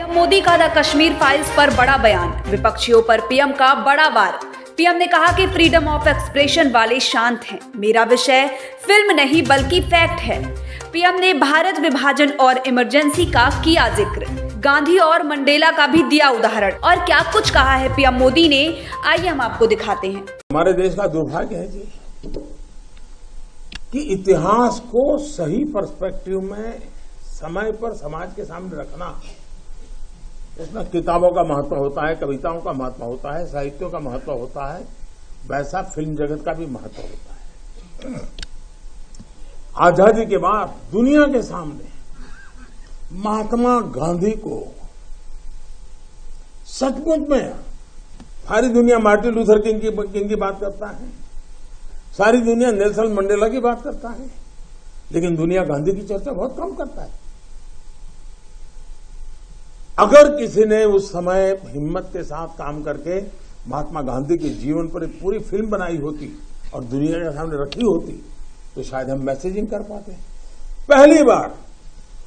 PM Modi का the Kashmir files पर बड़ा बयान, विपक्षियों पर पीएम का बड़ा वार। पीएम ने कहा कि फ्रीडम ऑफ एक्सप्रेशन वाले शांत हैं, मेरा विषय फिल्म नहीं बल्कि फैक्ट है। पीएम ने भारत विभाजन और इमरजेंसी का किया जिक्र, गांधी और मंडेला का भी दिया उदाहरण। और क्या कुछ कहा है पीएम मोदी ने, आइए हम आपको दिखाते हैं। हमारे देश का दुर्भाग्य है जी कि इतिहास को सही पर्सपेक्टिव में समय पर समाज के सामने रखना, इसमें किताबों का महत्व होता है, कविताओं का महत्व होता है, साहित्यों का महत्व होता है, वैसा फिल्म जगत का भी महत्व होता है। आजादी के बाद दुनिया के सामने महात्मा गांधी को सचमुच में सारी दुनिया मार्टिन लूथर किंग की बात करता है, सारी दुनिया नेल्सन मंडेला की बात करता है, लेकिन दुनिया गांधी की चर्चा बहुत कम करता है। अगर किसी ने उस समय हिम्मत के साथ काम करके महात्मा गांधी के जीवन पर एक पूरी फिल्म बनाई होती और दुनिया के सामने रखी होती तो शायद हम मैसेजिंग कर पाते। पहली बार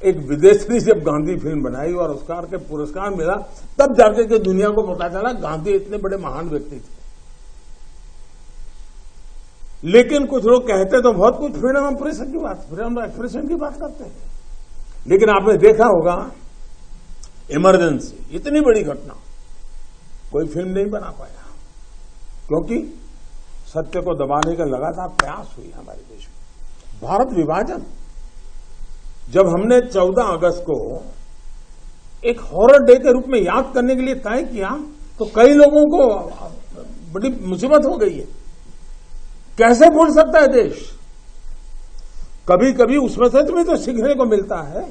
एक विदेशी ने जब गांधी फिल्म बनाई और ऑस्कर के पुरस्कार मिला, तब जाकर के दुनिया को पता चला गांधी इतने बड़े महान व्यक्ति थे। लेकिन कुछ लोग कहते तो बहुत कुछ फ्रीडम ऑफ एक्सप्रेशन की बात करते हैं, लेकिन आपने देखा होगा इमरजेंसी इतनी बड़ी घटना कोई फिल्म नहीं बना पाया, क्योंकि सत्य को दबाने का लगातार प्रयास हुई हमारे देश में। भारत विभाजन जब हमने 14 अगस्त को एक हॉरर डे के रूप में याद करने के लिए तय किया तो कई लोगों को बड़ी मुसीबत हो गई है। कैसे भूल सकता है देश? कभी कभी उसमें से भी तो सीखने को मिलता है।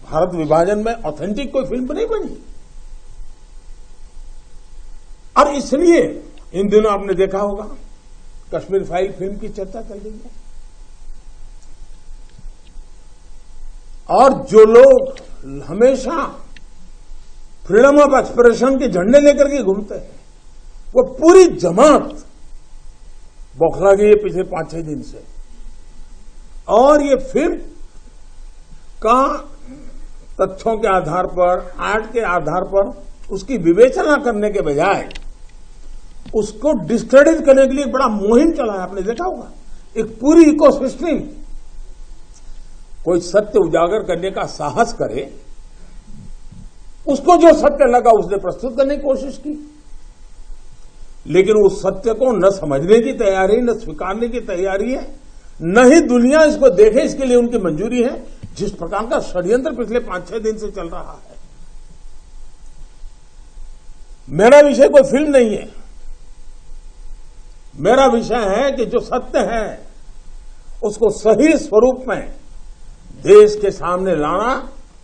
भारत विभाजन में ऑथेंटिक कोई फिल्म नहीं बनी, और इसलिए इन दिनों आपने देखा होगा कश्मीर फाइल फिल्म की चर्चा चल रही है। और जो लोग हमेशा फ्रीडम ऑफ एक्सप्रेशन के झंडे लेकर के घूमते हैं, वो पूरी जमात बौखला गई है पिछले 5-6 दिन से। और ये फिल्म का तथ्यों के आधार पर, आर्ट के आधार पर उसकी विवेचना करने के बजाय उसको डिस्क्रेडिट करने के लिए एक बड़ा मुहिम चला है। आपने देखा होगा एक पूरी इकोसिस्टम कोई सत्य उजागर करने का साहस करे, उसको जो सत्य लगा उसने प्रस्तुत करने की कोशिश की, लेकिन उस सत्य को न समझने की तैयारी, न स्वीकारने की तैयारी है, न ही दुनिया इसको देखे इसके लिए उनकी मंजूरी है। जिस प्रकार का षड्यंत्र पिछले 5-6 दिन से चल रहा है। मेरा विषय कोई फिल्म नहीं है, मेरा विषय है कि जो सत्य है उसको सही स्वरूप में देश के सामने लाना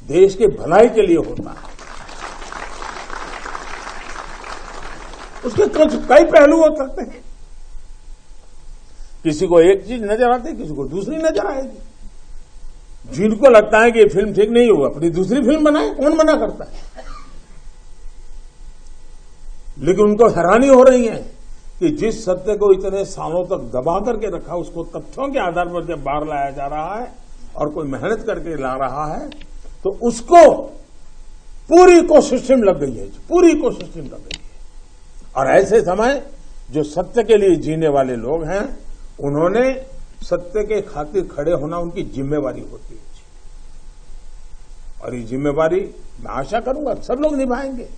देश की भलाई के लिए होता है। उसके कुछ कई पहलू हो सकते हैं, किसी को एक चीज नजर आती है, किसी को दूसरी नजर आएगी। जिनको लगता है कि ये फिल्म ठीक नहीं होगा अपनी दूसरी फिल्म बनाए, कौन मना करता है? लेकिन उनको हैरानी हो रही है कि जिस सत्य को इतने सालों तक दबा करके रखा, उसको तथ्यों के आधार पर जब बाहर लाया जा रहा है और कोई मेहनत करके ला रहा है तो उसको पूरी इकोसिस्टम लग गई है, पूरी इकोसिस्टम लग गई है। और ऐसे समय जो सत्य के लिए जीने वाले लोग हैं, उन्होंने सत्य के खातिर खड़े होना उनकी जिम्मेवारी होती है। और ये जिम्मेवारी मैं आशा करूंगा सब लोग निभाएंगे।